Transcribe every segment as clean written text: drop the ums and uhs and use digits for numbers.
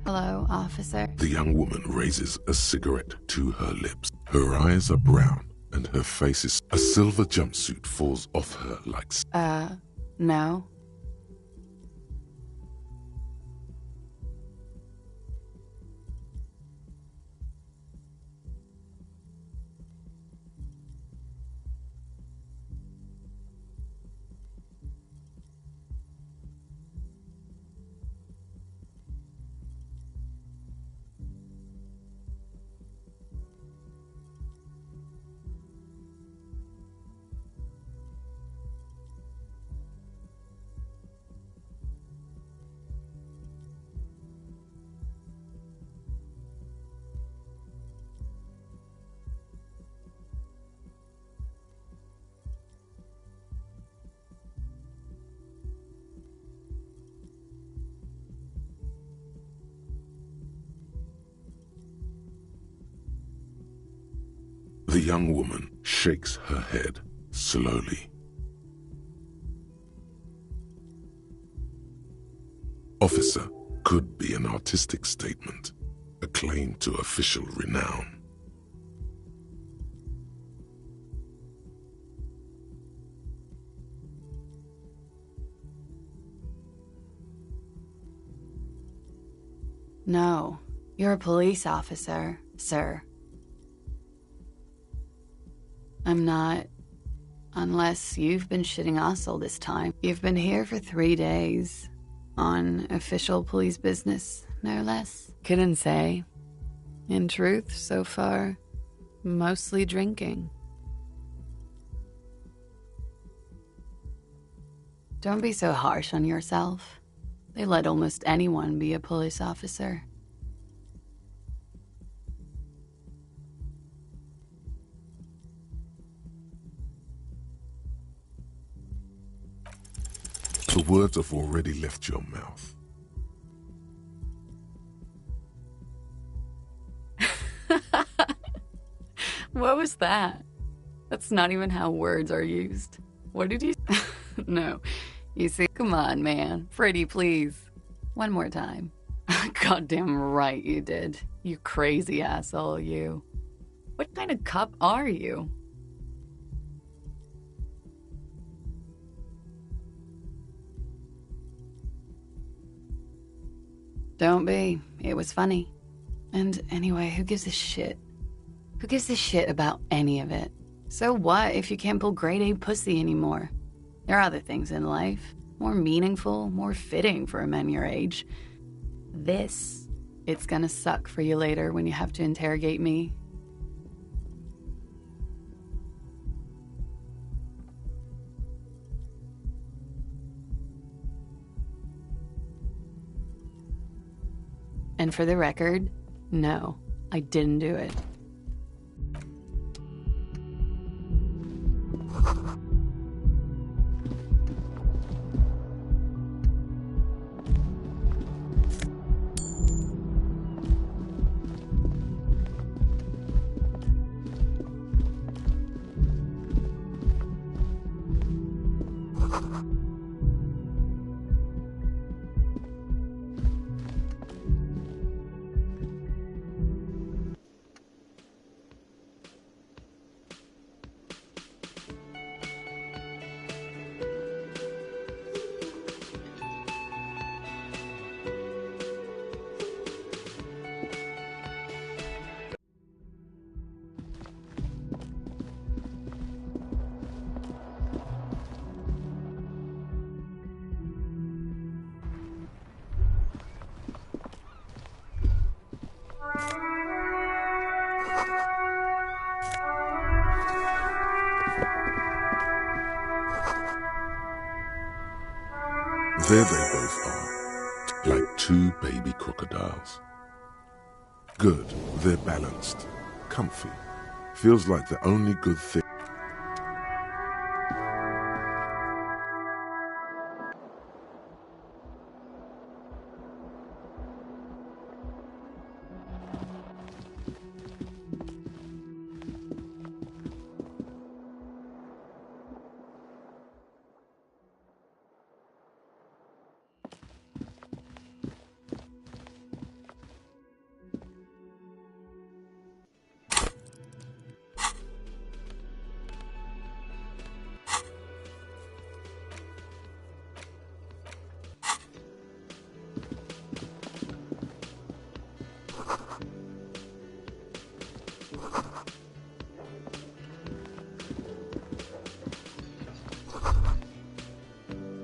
Hello, officer. The young woman raises a cigarette to her lips. Her eyes are brown and her face is... A silver jumpsuit falls off her like... No. The young woman shakes her head slowly. Officer could be an artistic statement, a claim to official renown. No. You're a police officer, sir. I'm not. Unless you've been shitting us all this time. You've been here for 3 days. On official police business, no less. Couldn't say. In truth, so far, mostly drinking. Don't be so harsh on yourself. They let almost anyone be a police officer. The words have already left your mouth. What was that? That's not even how words are used. What did you... No. You see, come on, man. Pretty please. One more time. Goddamn right you did. You crazy asshole, you. What kind of cop are you? Don't be. It was funny. And anyway, who gives a shit? Who gives a shit about any of it? So what if you can't pull grade A pussy anymore? There are other things in life, more meaningful, more fitting for a man your age. This, it's gonna suck for you later when you have to interrogate me. And for the record, no, I didn't do it. There they both are, like two baby crocodiles. Good, they're balanced, comfy. Feels like the only good thing.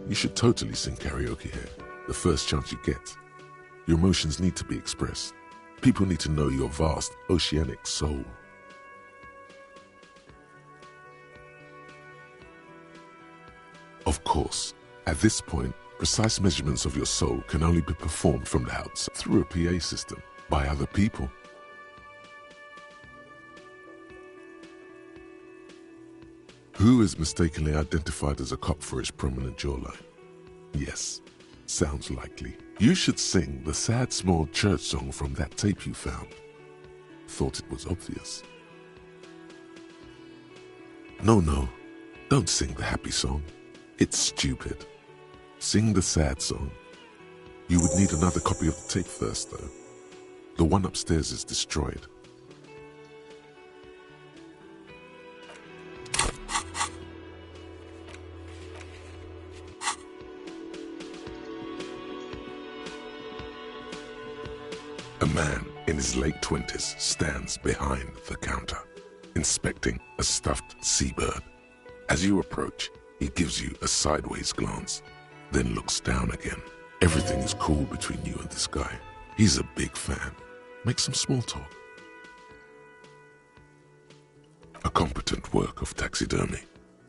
You should totally sing karaoke here, the first chance you get. Your emotions need to be expressed. People need to know your vast, oceanic soul. Of course, at this point, precise measurements of your soul can only be performed from the outside through a PA system by other people. Who is mistakenly identified as a cop for his prominent jawline? Yes, sounds likely. You should sing the sad small church song from that tape you found. Thought it was obvious. No, don't sing the happy song. It's stupid. Sing the sad song. You would need another copy of the tape first, though. The one upstairs is destroyed. A man in his late 20s stands behind the counter, inspecting a stuffed seabird. As you approach, he gives you a sideways glance, then looks down again. Everything is cool between you and this guy. He's a big fan. Make some small talk. A competent work of taxidermy.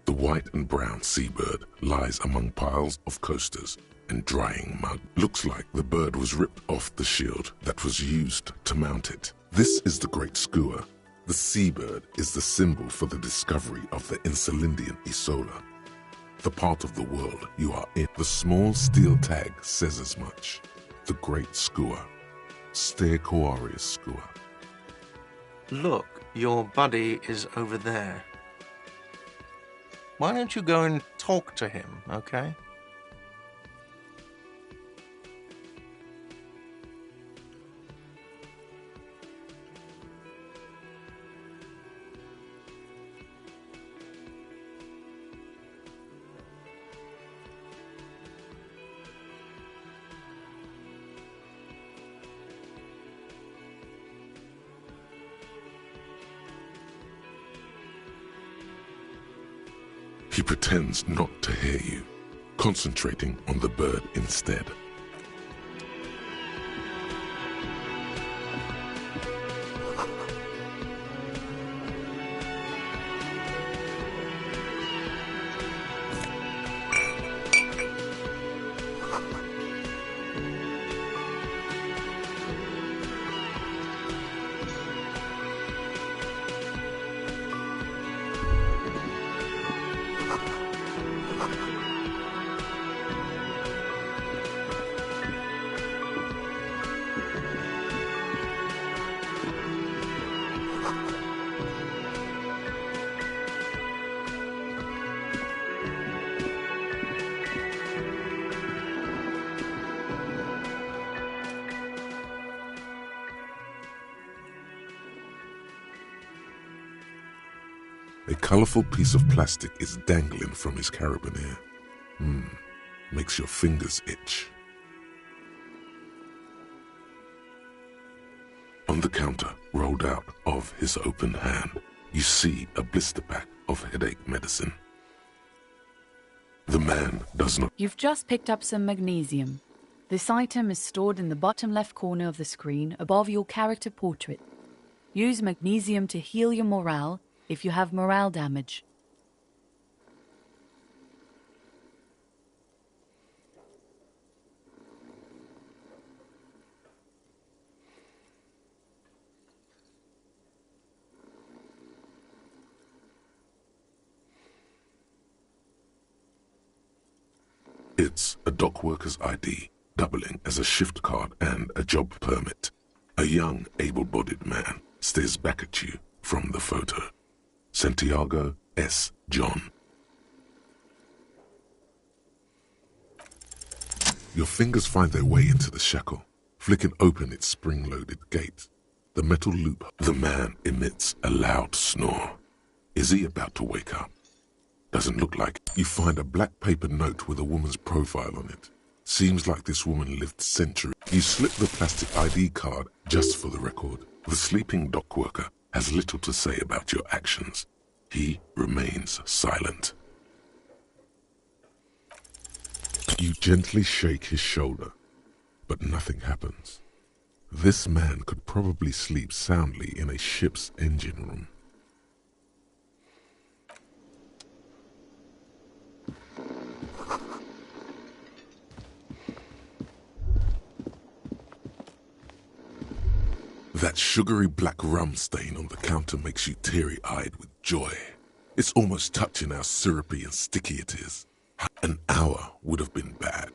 The white and brown seabird lies among piles of coasters and drying mud. Looks like the bird was ripped off the shield that was used to mount it. This is the great skua. The seabird is the symbol for the discovery of the Insulindian Isola, the part of the world you are in. The small steel tag says as much. The great skua. Stegosaurus skua. Look, your buddy is over there. Why don't you go and talk to him, okay? He pretends not to hear you, concentrating on the bird instead. A colorful piece of plastic is dangling from his carabiner. Makes your fingers itch. On the counter, rolled out of his open hand, you see a blister pack of headache medicine. The man does not. You've just picked up some magnesium. This item is stored in the bottom left corner of the screen above your character portrait. Use magnesium to heal your morale if you have morale damage. It's a dock worker's ID, doubling as a shift card and a job permit. A young, able-bodied man stares back at you from the photo. Santiago S. John. Your fingers find their way into the shackle, flicking open its spring-loaded gate. The metal loop. The man emits a loud snore. Is he about to wake up? Doesn't look like. You find a black paper note with a woman's profile on it. Seems like this woman lived centuries. You slip the plastic ID card just for the record. The sleeping dock worker has little to say about your actions. He remains silent. You gently shake his shoulder, but nothing happens. This man could probably sleep soundly in a ship's engine room. That sugary black rum stain on the counter makes you teary-eyed with joy. It's almost touching how syrupy and sticky it is. An hour would have been bad.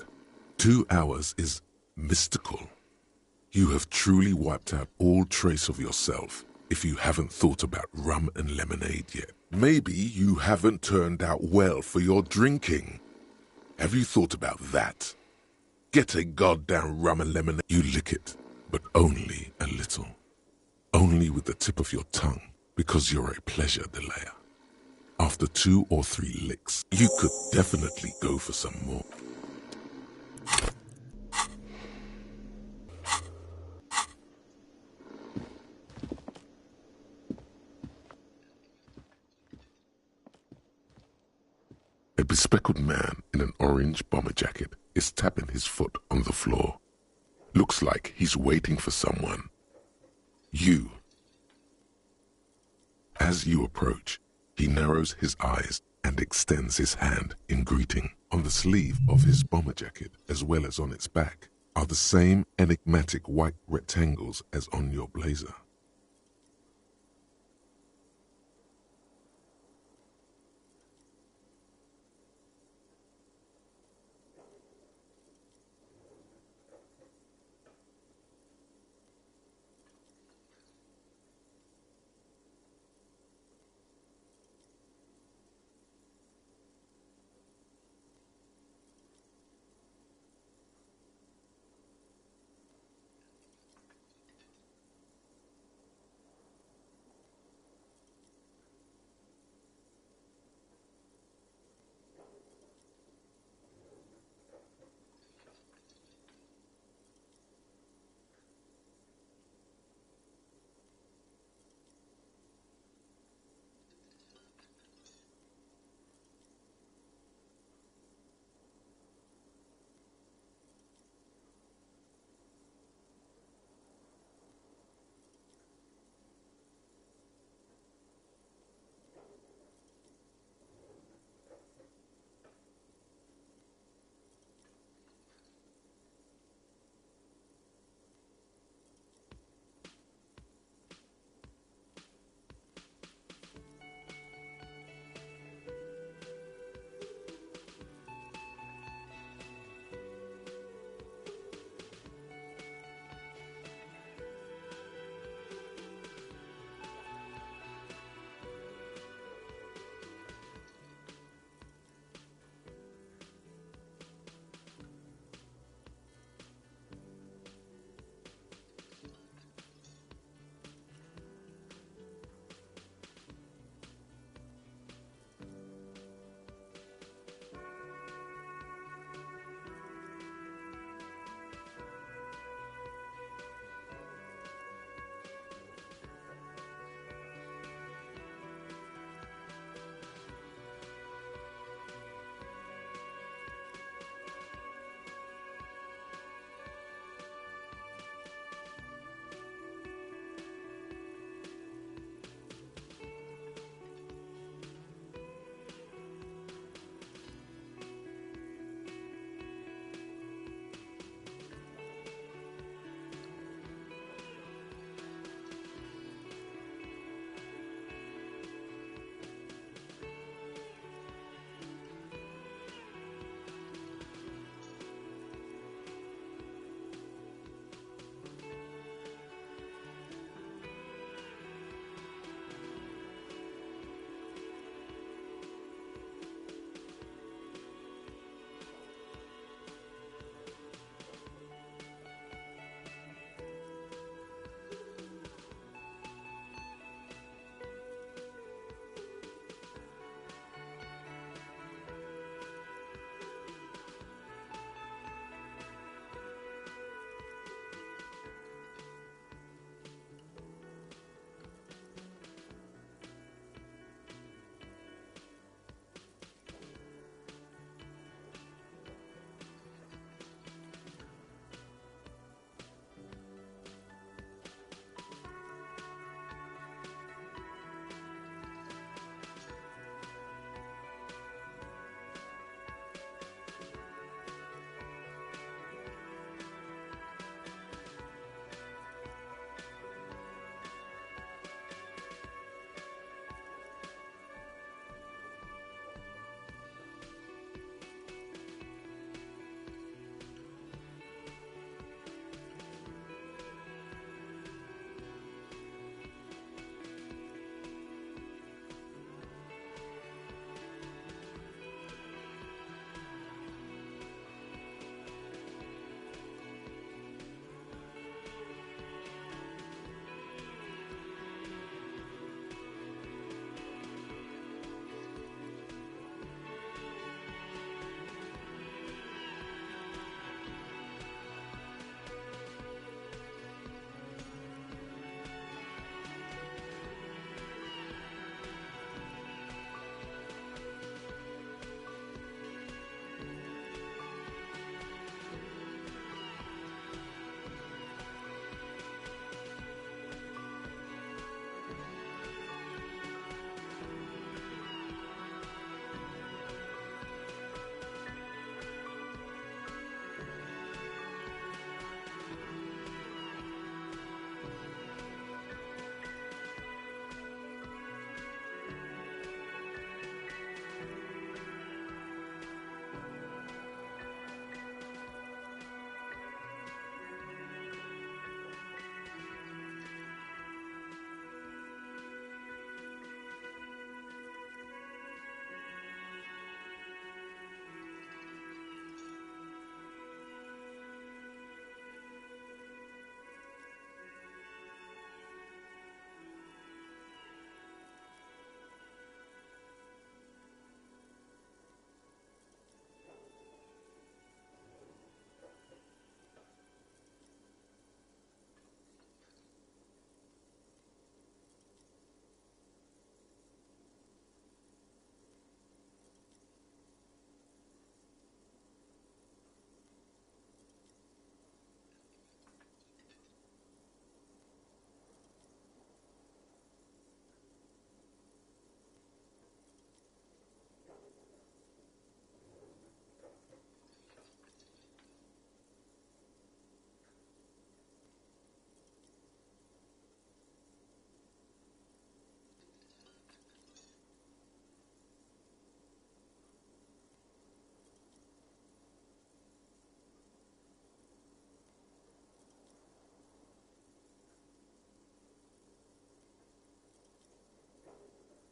2 hours is mystical. You have truly wiped out all trace of yourself if you haven't thought about rum and lemonade yet. Maybe you haven't turned out well for your drinking. Have you thought about that? Get a goddamn rum and lemonade. You lick it, but only a little. Only with the tip of your tongue, because you're a pleasure delayer. After 2 or 3 licks, you could definitely go for some more. A bespectacled man in an orange bomber jacket is tapping his foot on the floor. Looks like he's waiting for someone. You. As you approach, he narrows his eyes and extends his hand in greeting. On the sleeve of his bomber jacket, as well as on its back, are the same enigmatic white rectangles as on your blazer.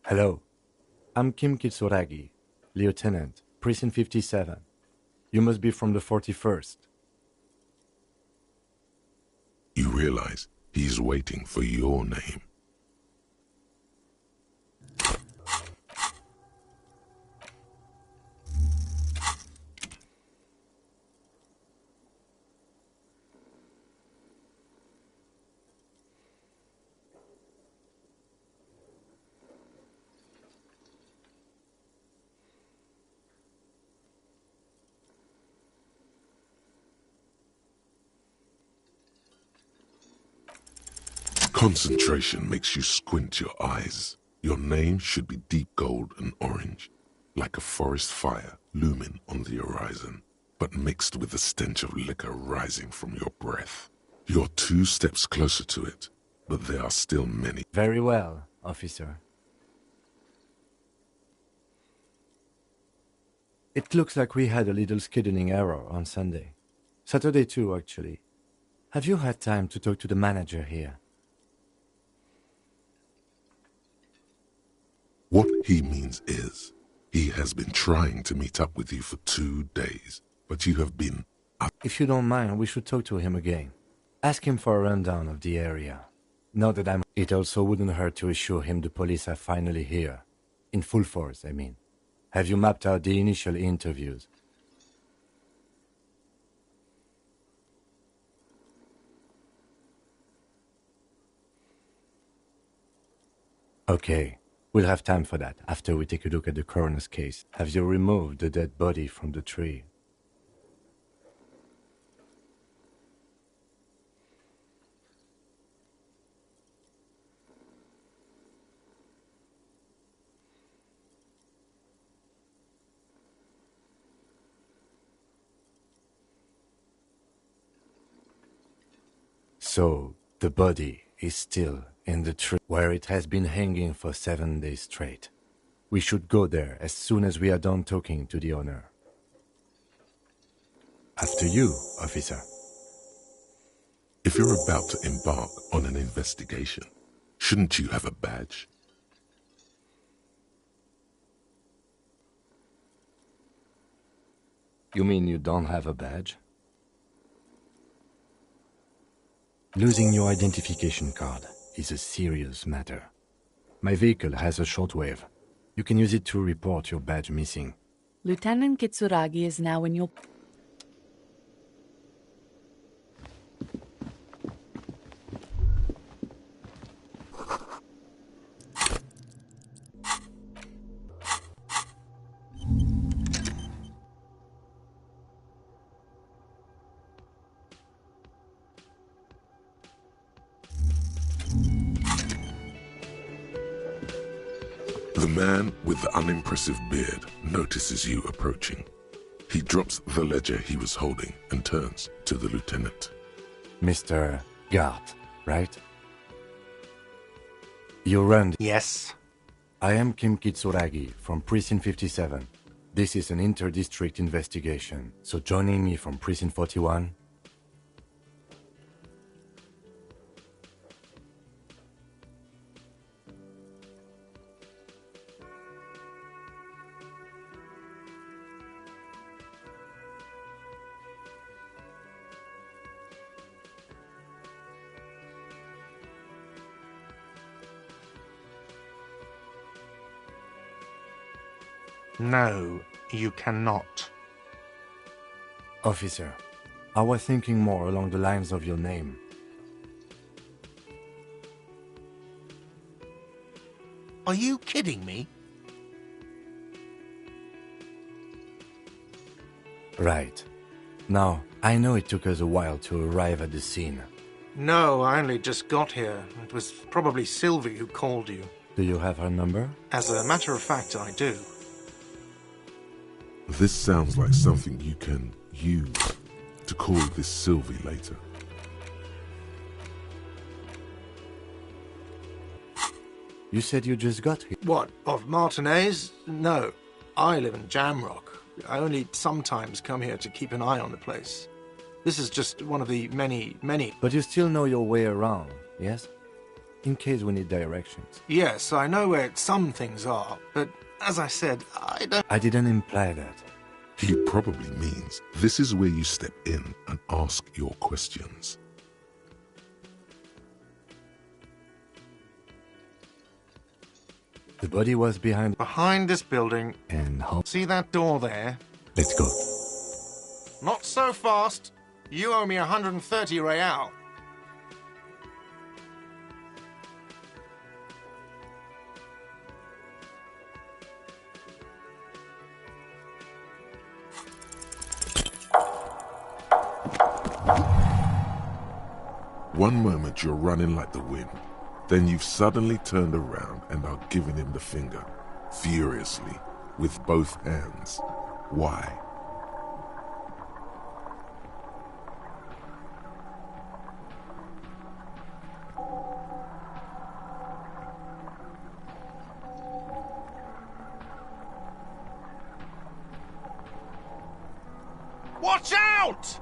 Hello. I'm Kim Kitsuragi, Lieutenant, Precinct 57. You must be from the 41st. You realize he's waiting for your name. Concentration makes you squint your eyes. Your name should be deep gold and orange, like a forest fire looming on the horizon, but mixed with the stench of liquor rising from your breath. You're 2 steps closer to it, but there are still many. Very well, officer. It looks like we had a little scheduling error on Sunday. Saturday too, actually. Have you had time to talk to the manager here? What he means is, he has been trying to meet up with you for 2 days, but you have been... If you don't mind, we should talk to him again. Ask him for a rundown of the area. Now that I'm... It also wouldn't hurt to assure him the police are finally here. In full force, I mean. Have you mapped out the initial interviews? Okay. We'll have time for that after we take a look at the coroner's case. Have you removed the dead body from the tree? So, the body is still in the tree where it has been hanging for 7 days straight. We should go there as soon as we are done talking to the owner. After you, officer. If you're about to embark on an investigation, shouldn't you have a badge? You mean you don't have a badge? Losing your identification card is a serious matter. My vehicle has a shortwave. You can use it to report your badge missing. Lieutenant Kitsuragi is now in your... The man with the unimpressive beard notices you approaching. He drops the ledger he was holding and turns to the lieutenant. Mr. Gart, right? You run... Yes. I am Kim Kitsuragi from Precinct 57. This is an inter-district investigation, so joining me from Precinct 41... No, you cannot. Officer, I was thinking more along the lines of your name. Are you kidding me? Right. Now, I know it took us a while to arrive at the scene. No, I only just got here. It was probably Sylvie who called you. Do you have her number? As a matter of fact, I do. This sounds like something you can use to call this Sylvie later. You said you just got here. What, of Martinez? No, I live in Jamrock. I only sometimes come here to keep an eye on the place. This is just one of the many... But you still know your way around, yes? in case we need directions. Yes, I know where some things are, but as I said, I don't... I didn't imply that. He probably means this is where you step in and ask your questions. The body was behind... Behind this building. And how... See that door there? Let's go. Not so fast. You owe me 130 real. One moment you're running like the wind, then you've suddenly turned around and are giving him the finger, furiously, with both hands. Why? Watch out!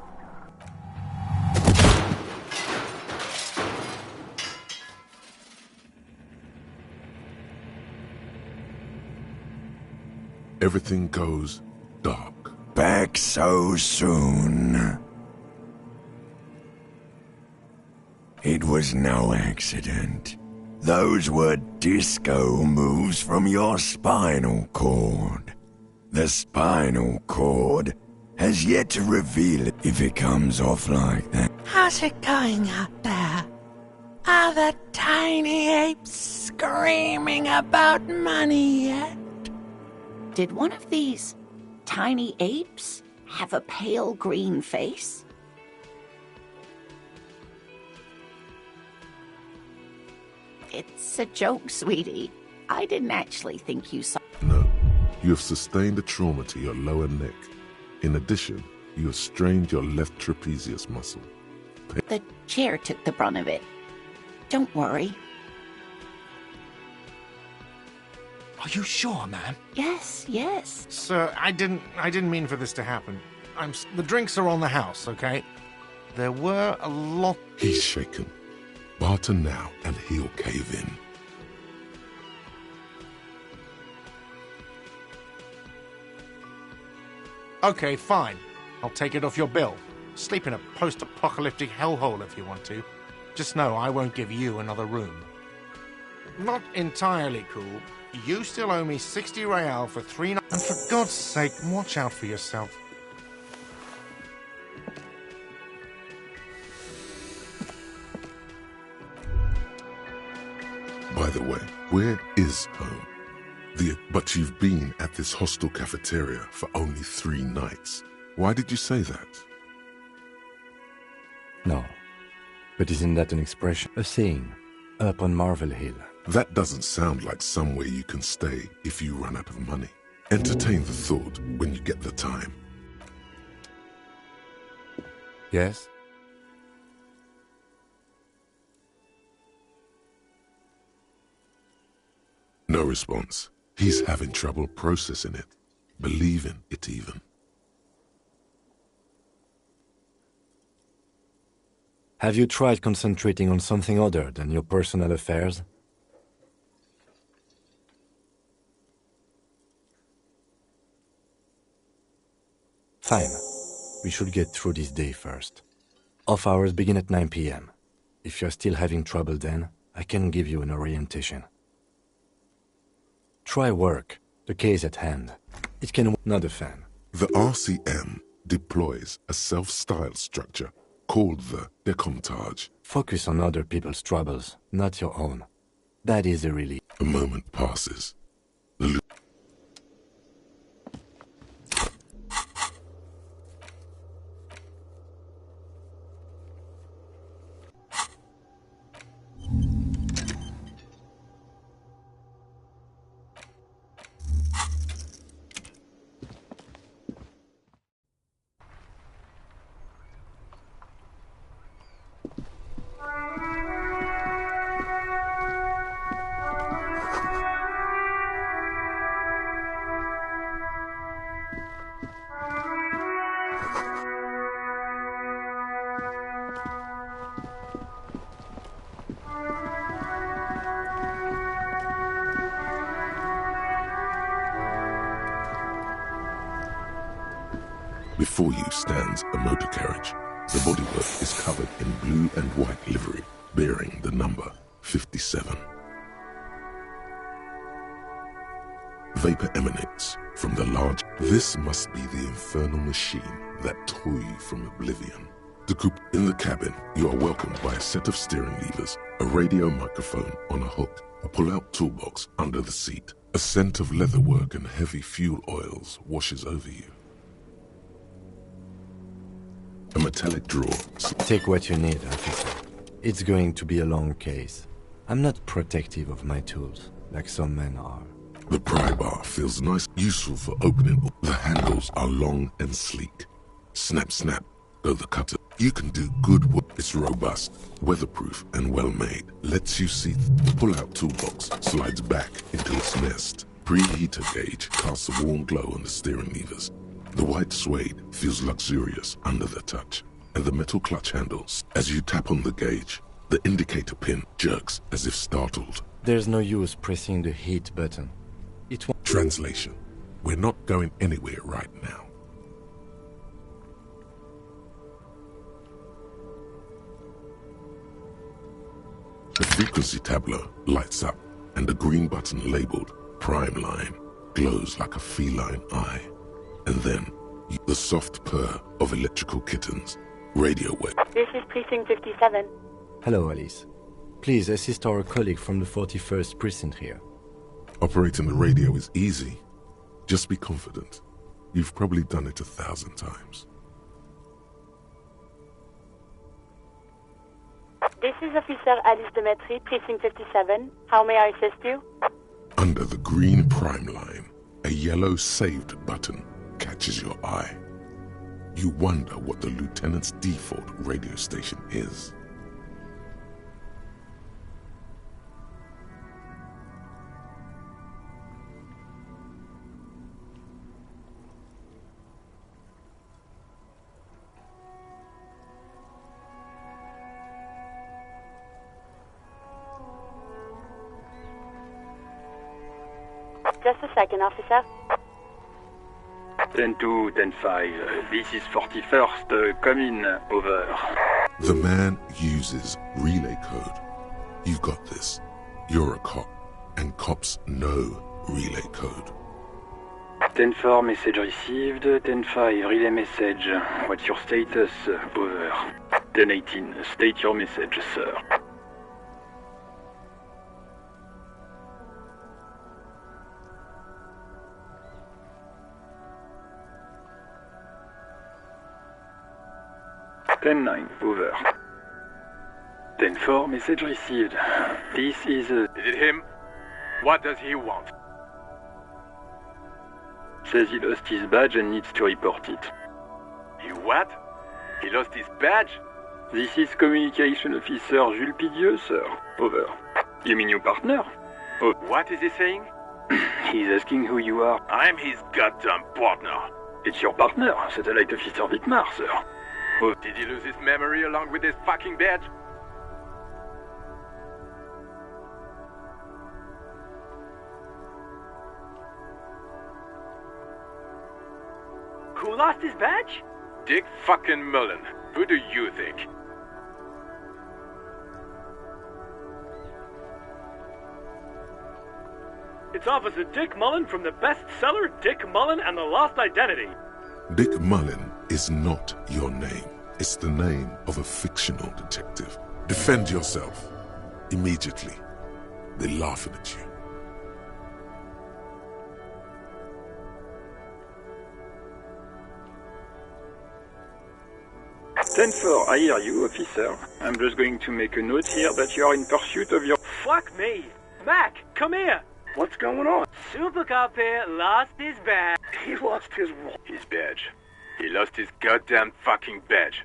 Everything goes dark. Back so soon. It was no accident. Those were disco moves from your spinal cord. The spinal cord has yet to reveal it if it comes off like that. How's it going out there? Are the tiny apes screaming about money yet? Did one of these tiny apes have a pale green face? It's a joke, sweetie. I didn't actually think you saw... No, you have sustained a trauma to your lower neck. In addition, you have strained your left trapezius muscle. The chair took the brunt of it. Don't worry. Are you sure, ma'am? Yes, yes. Sir, I didn't mean for this to happen. The drinks are on the house, okay? There were a lot... He's shaken. Barter now and he'll cave in. Okay, fine. I'll take it off your bill. Sleep in a post-apocalyptic hellhole if you want to. Just know I won't give you another room. Not entirely cool. You still owe me 60 real for 3 nights. And for God's sake, watch out for yourself. By the way, where is home? But you've been at this hostel cafeteria for only 3 nights. Why did you say that? No. But isn't that an expression? A saying. Up on Marvel Hill. That doesn't sound like somewhere you can stay if you run out of money. Entertain the thought when you get the time. Yes? No response. He's having trouble processing it, believing it even. Have you tried concentrating on something other than your personal affairs? Fine. We should get through this day first. Off hours begin at 9 p.m. If you're still having trouble then, I can give you an orientation. Try work. The case at hand. It can... Not a fan. The RCM deploys a self-styled structure called the décomptage. Focus on other people's troubles, not your own. That is a relief. A moment passes. Before you stands a motor carriage. The bodywork is covered in blue and white livery, bearing the number 57. Vapor emanates from the large... This must be the infernal machine that tore you from oblivion. The coupe in the cabin, you are welcomed by a set of steering levers, a radio microphone on a hook, a pull-out toolbox under the seat. A scent of leatherwork and heavy fuel oils washes over you. A metallic drawer. Take what you need, officer. It's going to be a long case. I'm not protective of my tools, like some men are. The pry bar feels nice, useful for opening. The handles are long and sleek. Snap, snap, go the cutter. You can do good work. It's robust, weatherproof, and well-made. Lets you see the pull-out toolbox slides back into its nest. Preheater gauge casts a warm glow on the steering levers. The white suede feels luxurious under the touch, and the metal clutch handles. As you tap on the gauge, the indicator pin jerks as if startled. There's no use pressing the heat button. It won't... Translation. We're not going anywhere right now. The frequency tableau lights up, and the green button labeled Prime Line glows like a feline eye. And then, the soft purr of electrical kittens. Radio wave. This is Precinct 57. Hello, Alice. Please assist our colleague from the 41st Precinct here. Operating the radio is easy. Just be confident. You've probably done it 1,000 times. This is Officer Alice Demetri, Precinct 57. How may I assist you? Under the green Prime Line, a yellow saved button catches your eye. You wonder what the lieutenant's default radio station is. Just a second, officer. 10-2, 10-5. This is 41st. Come in. Over. The man uses relay code. You've got this. You're a cop, and cops know relay code. 10-4, message received. 10-5, relay message. What's your status? Over. 10-18, state your message, sir. Ten-9, over. 10-4, message received. This is... Is it him? What does he want? Says he lost his badge and needs to report it. He what? He lost his badge? This is Communication Officer Jules Pidieux, sir. Over. You mean your partner? Oh. What is he saying? He's asking who you are. I'm his goddamn partner. It's your partner, Satellite Officer Wittmar, sir. Oh. Did he lose his memory along with his fucking badge? Who lost his badge? Dick fucking Mullen. Who do you think? It's Officer Dick Mullen from the bestseller Dick Mullen and the Lost Identity. Dick Mullen is not your name. It's the name of a fictional detective. Defend yourself. Immediately. They're laughing at you. Ten-4, I hear you, officer. I'm just going to make a note here that you are in pursuit of your... Fuck me! Mac, come here! What's going on? Super Cop here lost his badge. He lost his badge. He lost his goddamn fucking badge.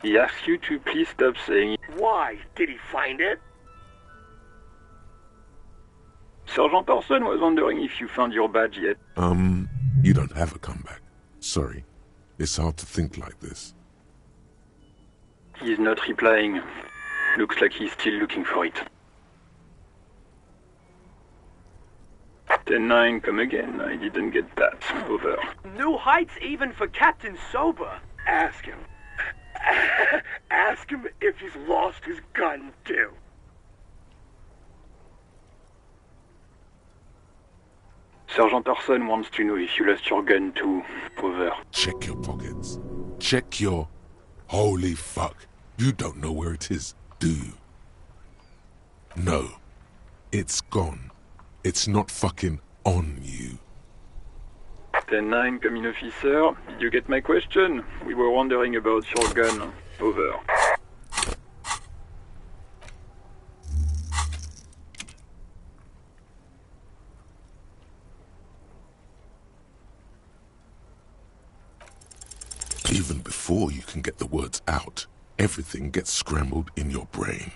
He asks you to please stop saying it. Why? Did he find it? Sergeant Orson was wondering if you found your badge yet. You don't have a comeback. Sorry. It's hard to think like this. He's not replying. Looks like he's still looking for it. 10-9, come again. I didn't get that. Over. New heights even for Captain Sober. Ask him. Ask him if he's lost his gun, too. Sergeant Orson wants to know if you lost your gun too. Over. Check your pockets. Check your... Holy fuck. You don't know where it is, do you? No. It's gone. It's not fucking on you. 10-9, come in, officer. Did you get my question? We were wondering about your gun. Over. Even before you can get the words out, everything gets scrambled in your brain.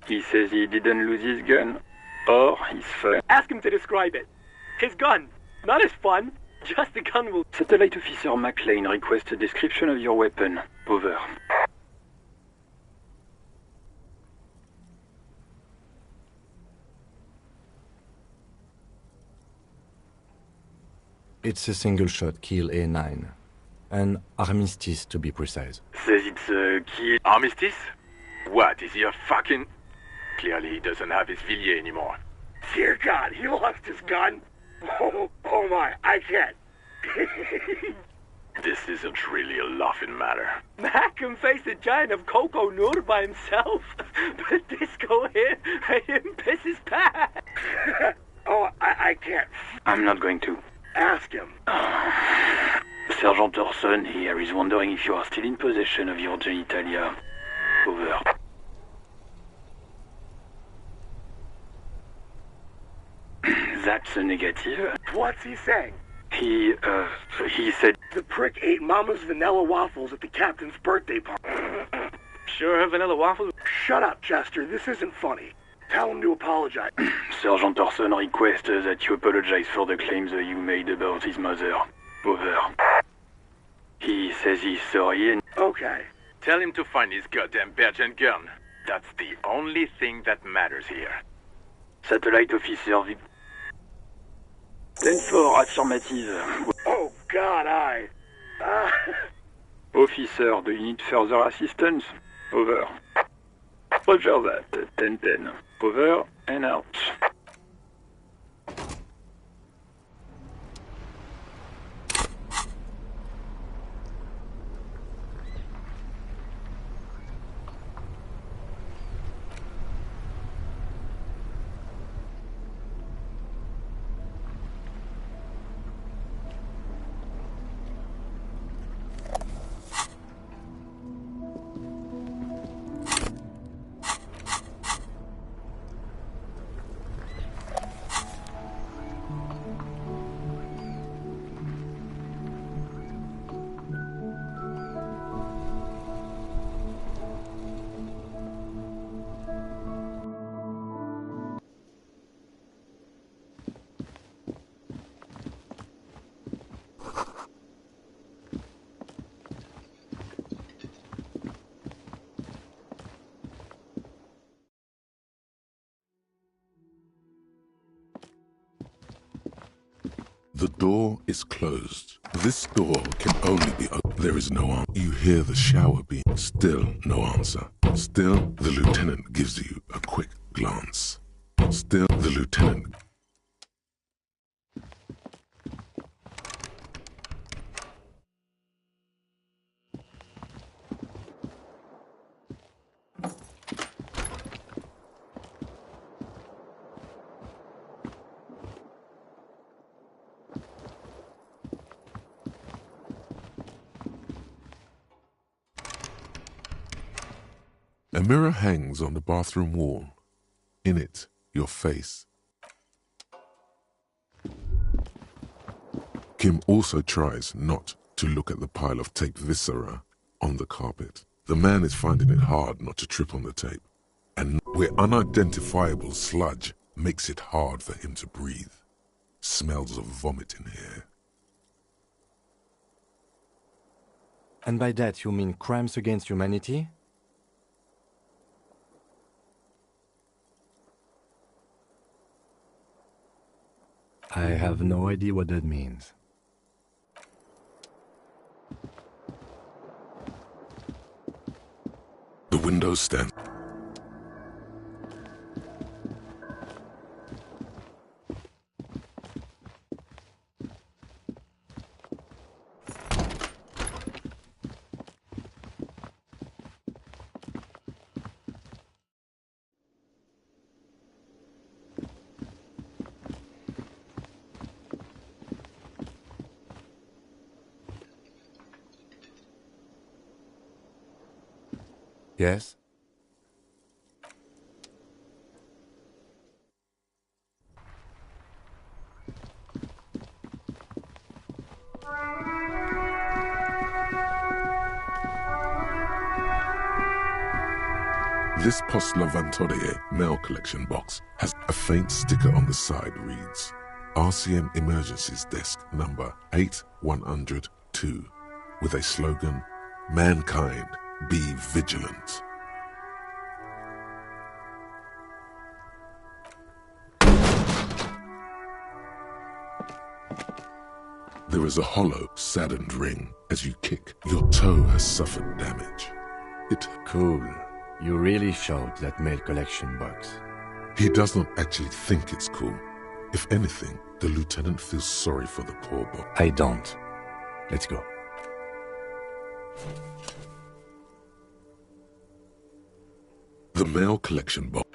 He says he didn't lose his gun. Or his fun. Ask him to describe it. His gun. Not his fun. Just the gun will... Satellite Officer McLean requests a description of your weapon. Over. It's a single-shot kill A9. An armistice, to be precise. Says it's a key armistice? What, is he a fucking... Clearly he doesn't have his Villiers anymore. Dear God, he lost his gun? Oh my, I can't. This isn't really a laughing matter. Mac can face a giant of Coco Noor by himself. But Disco here made him piss his pants. Oh, I can't. I'm not going to. Ask him. Sergeant Orson here is wondering if you are still in possession of your genitalia. Over. That's a negative. What's he saying? He said... The prick ate Mama's vanilla waffles at the captain's birthday party. Sure have vanilla waffles? Shut up, Chester. This isn't funny. Tell him to apologize. Sergeant Orson requests that you apologize for the claims you made about his mother. Over. He says he's sorry and... Okay. Tell him to find his goddamn badge and gun. That's the only thing that matters here. Satellite Officer... 10-4, affirmative. Oh, God, Officer, do you need further assistance? Over. Roger that. 10-10. Over and out. The door is closed. This door can only be opened. There is no answer. You hear the shower being. Still no answer. Still, the lieutenant gives you a quick glance. Still, the lieutenant... A mirror hangs on the bathroom wall. In it, your face. Kim also tries not to look at the pile of tape viscera on the carpet. The man is finding it hard not to trip on the tape, and where unidentifiable sludge makes it hard for him to breathe. Smells of vomit in here. And by that you mean crimes against humanity? I have no idea what that means. The window stand. Yes? This Post Lavantorie mail collection box has a faint sticker on the side reads, RCM Emergencies Desk number 8102, with a slogan, Mankind, be vigilant. There is a hollow, saddened ring as you kick. Your toe has suffered damage. Cool. You really showed that mail collection box. He does not actually think it's cool. If anything, the lieutenant feels sorry for the poor boy. I don't. Let's go. The mail collection box.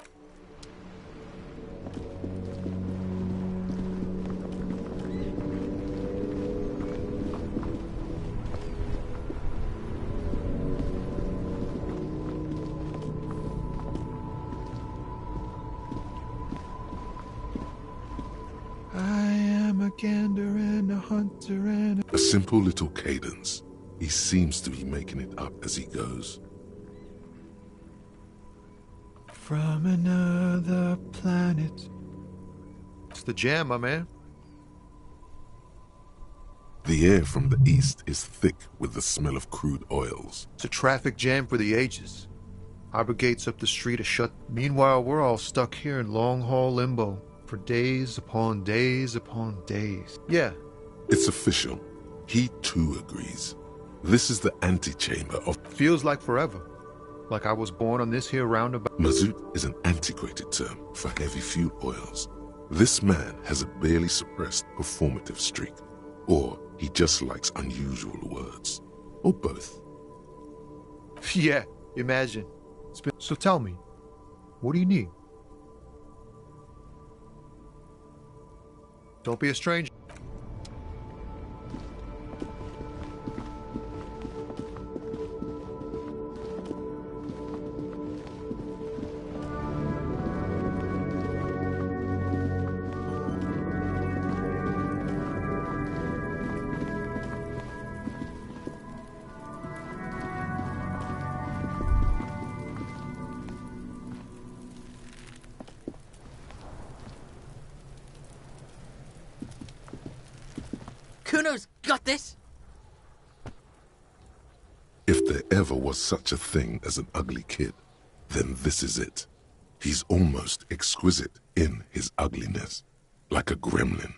I am a gander and a hunter and A simple little cadence. He seems to be making it up as he goes. from another planet. It's the jam, my man. The air from the east is thick with the smell of crude oils. It's a traffic jam for the ages. Harbor gates up the street are shut. Meanwhile, we're all stuck here in long-haul limbo for days upon days upon days. Yeah. It's official. He too agrees. This is the antechamber of... Feels like forever. Like I was born on this here roundabout. Mazout is an antiquated term for heavy fuel oils. This man has a barely suppressed performative streak. Or he just likes unusual words. Or both. Yeah, imagine. So tell me, what do you need? Don't be a stranger. Kuno's got this! If there ever was such a thing as an ugly kid, then this is it. He's almost exquisite in his ugliness, like a gremlin.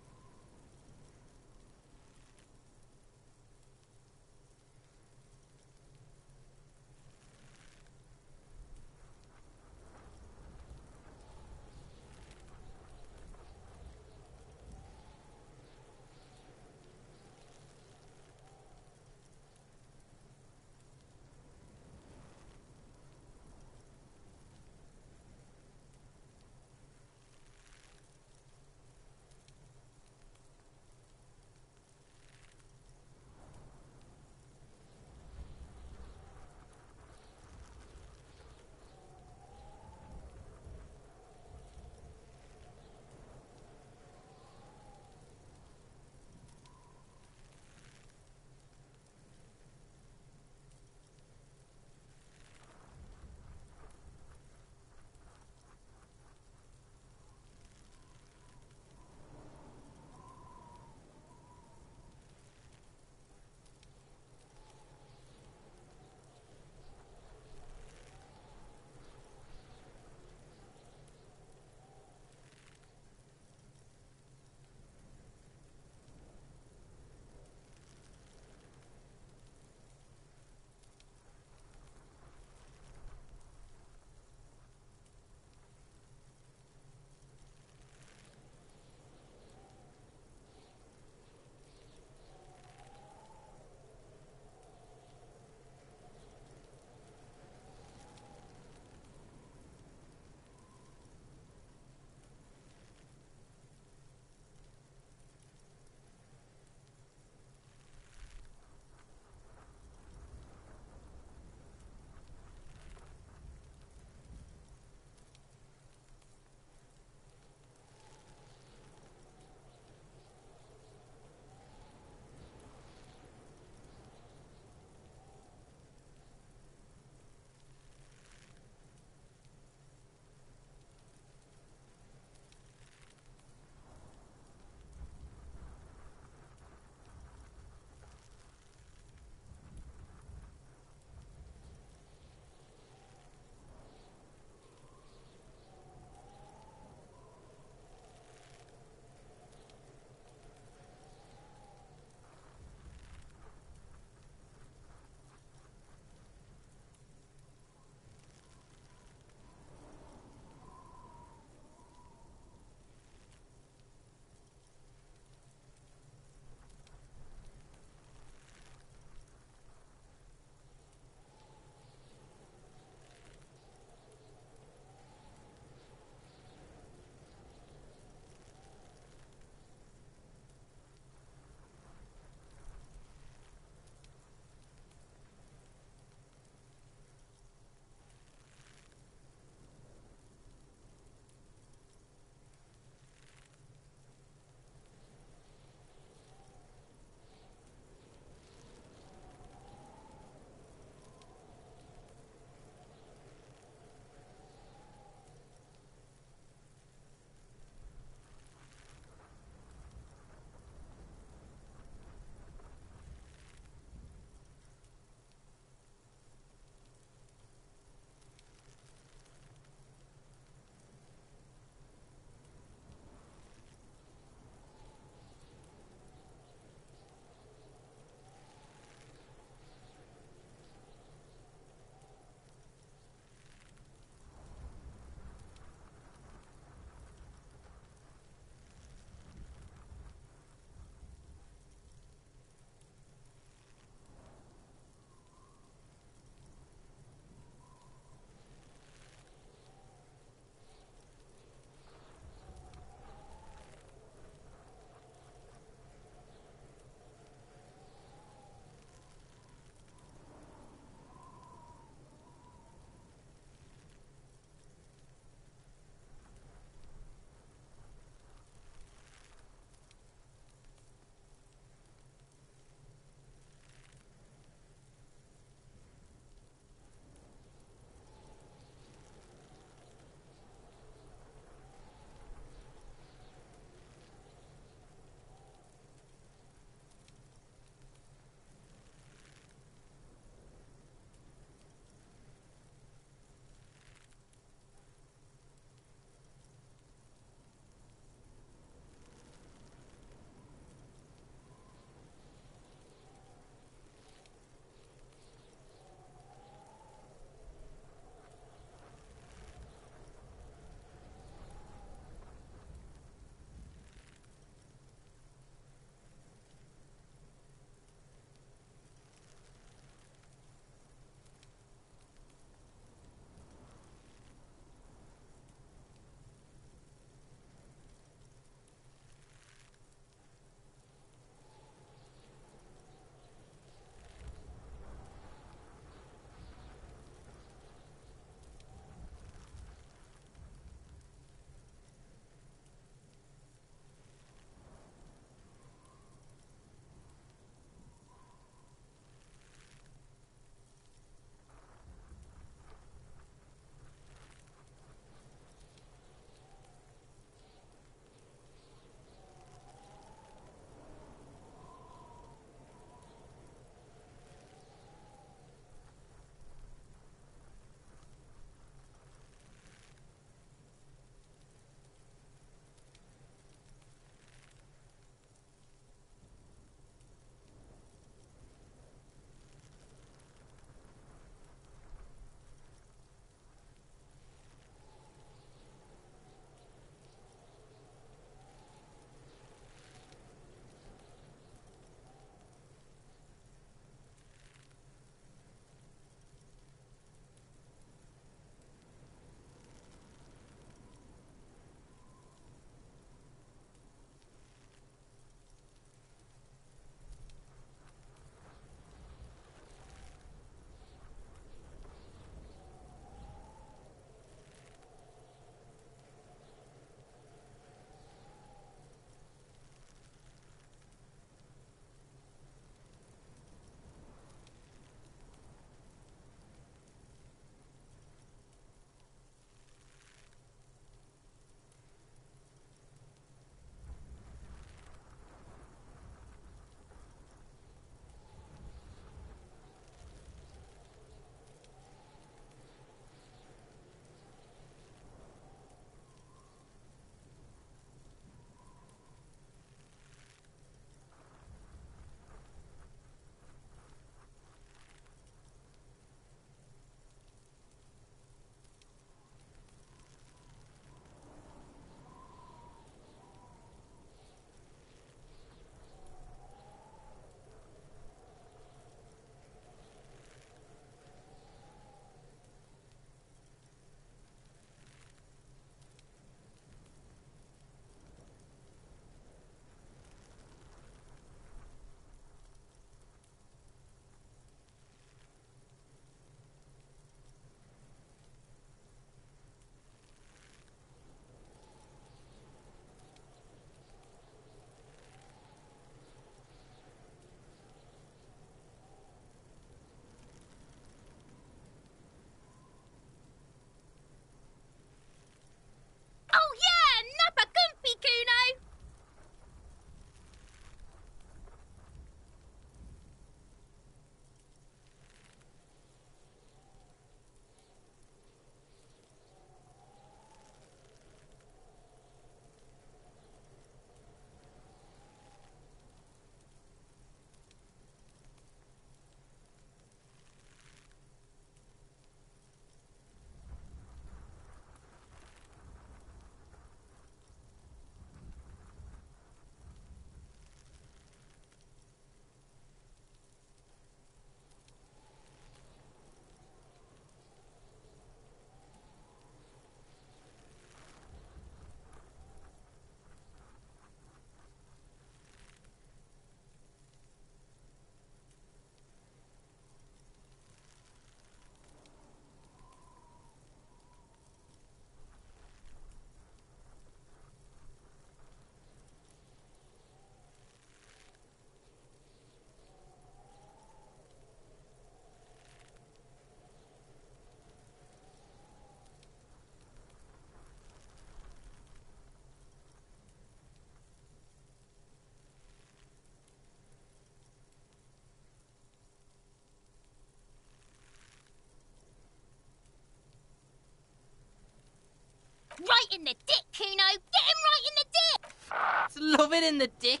Right in the dick, Kuno! Get him right in the dick! Love it in the dick.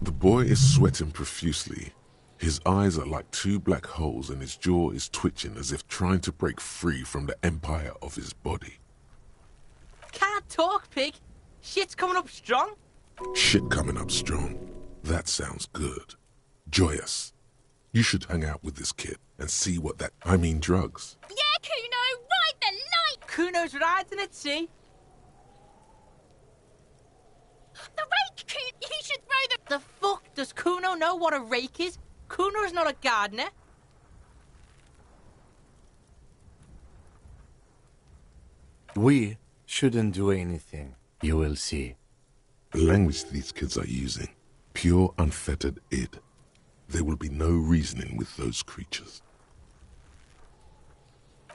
The boy is sweating profusely. His eyes are like two black holes and his jaw is twitching as if trying to break free from the empire of his body. Can't talk, pig. Shit's coming up strong. Shit coming up strong. That sounds good. Joyous. You should hang out with this kid and see what that... I mean drugs. Yeah, Kuno! Ride the light! Kuno's riding it, see? The rake, Kuno! You should throw the... The fuck? Does Kuno know what a rake is? Kuno's not a gardener. We shouldn't do anything. You will see. The language these kids are using. Pure, unfettered id. There will be no reasoning with those creatures.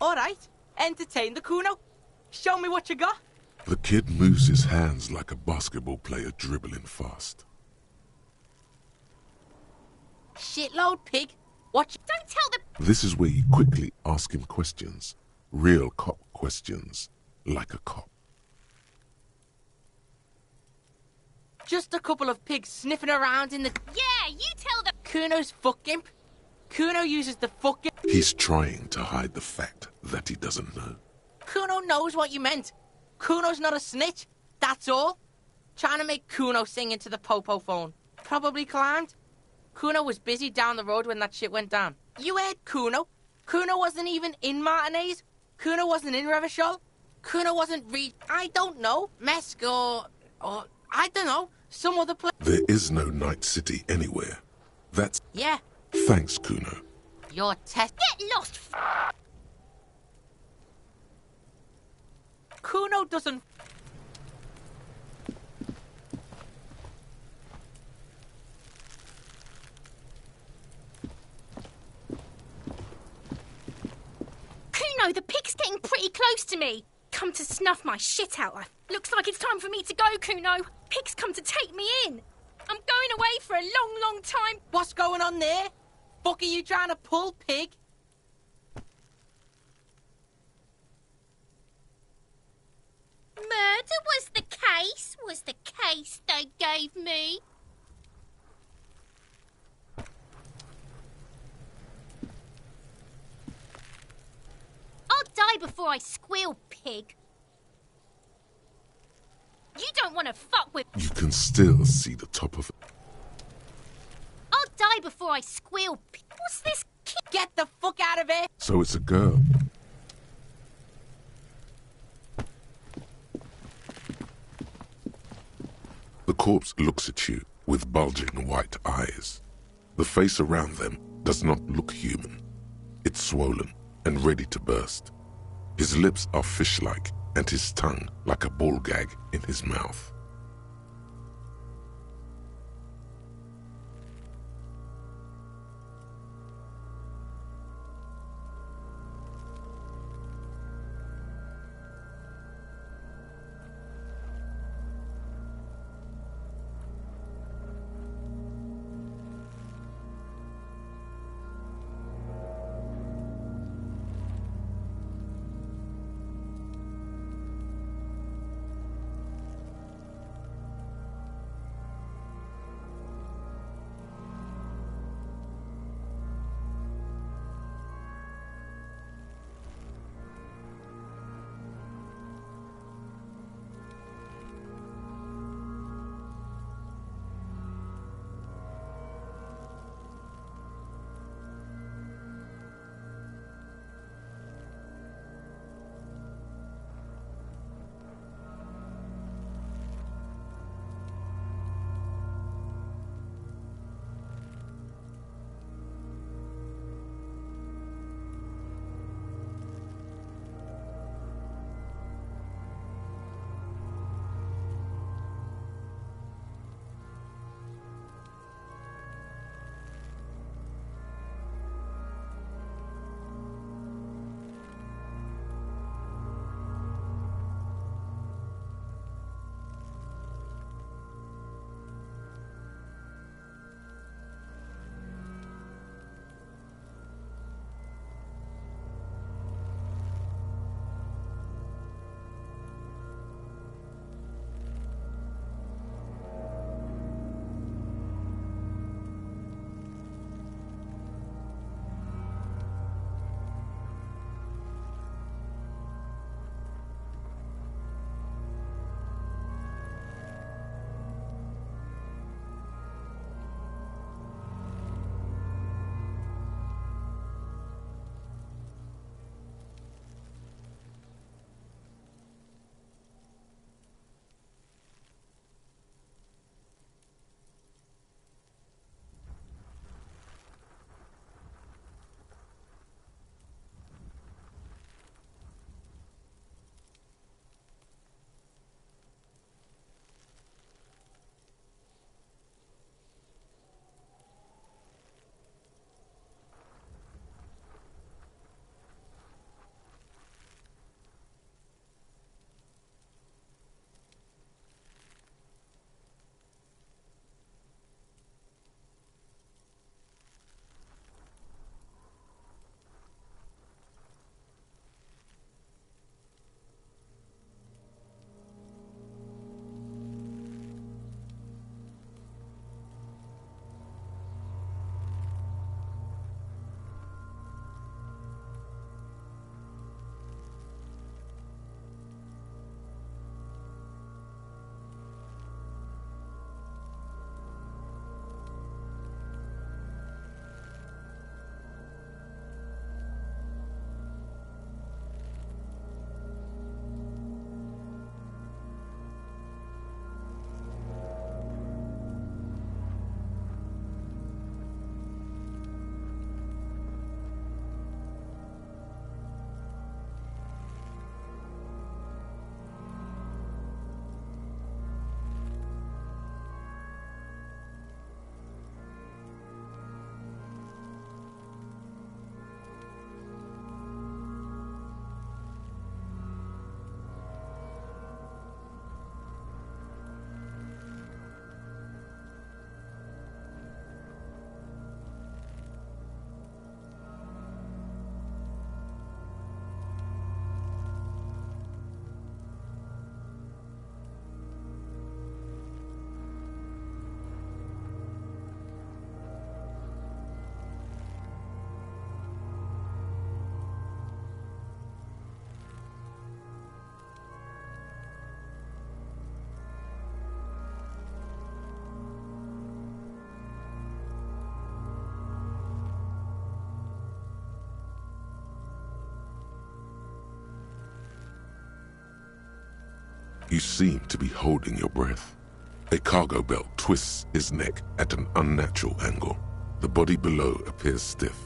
All right. Entertain the Kuno. Show me what you got. The kid moves his hands like a basketball player dribbling fast. Shitload, pig. Watch. Don't tell the... This is where you quickly ask him questions. Real cop questions. Like a cop. Just a couple of pigs sniffing around in the... Yeah, you tell the... Kuno's fuck imp. Kuno uses the fuck imp. He's trying to hide the fact that he doesn't know. Kuno knows what you meant. Kuno's not a snitch. That's all. Trying to make Kuno sing into the popo phone. Probably climbed. Kuno was busy down the road when that shit went down. You heard Kuno. Kuno wasn't even in Martinez. Kuno wasn't in Revachol. Kuno wasn't I don't know. Mesk or I don't know. Some other place. There is no Night City anywhere. That's... Yeah. Thanks, Kuno. Your test... Get lost, Kuno doesn't... Kuno, the pig's getting pretty close to me. Come to snuff my shit out. Looks like it's time for me to go, Kuno. Pig's come to take me in. I'm going away for a long, long time. What's going on there? Fuck are you trying to pull, pig? Murder was the case they gave me. I'll die before I squeal, pig. You don't want to fuck with... You can still see the top of it. I'll die before I squeal, pig. What's this kid? Get the fuck out of here! So it's a girl. The corpse looks at you with bulging white eyes. The face around them does not look human. It's swollen and ready to burst. His lips are fish-like and his tongue like a ball gag in his mouth. You seem to be holding your breath. A cargo belt twists his neck at an unnatural angle. The body below appears stiff.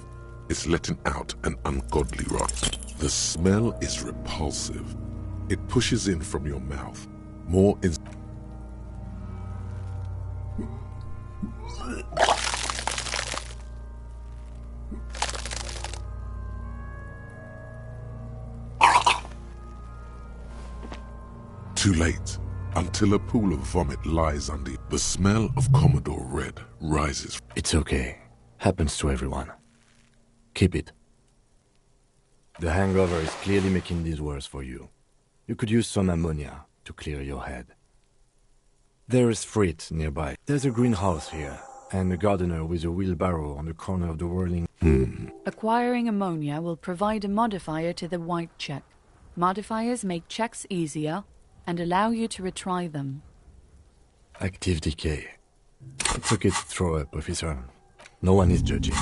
It's letting out an ungodly rot. The smell is repulsive. It pushes in from your mouth. More in... Too late. Until a pool of vomit lies under you. The smell of Commodore Red rises. It's okay. Happens to everyone. Keep it. The hangover is clearly making this worse for you. You could use some ammonia to clear your head. There is freight nearby. There's a greenhouse here, and a gardener with a wheelbarrow on the corner of the whirling... Acquiring ammonia will provide a modifier to the white check. Modifiers make checks easier and allow you to retry them. Active decay. It's okay to throw up, officer. No one is judging.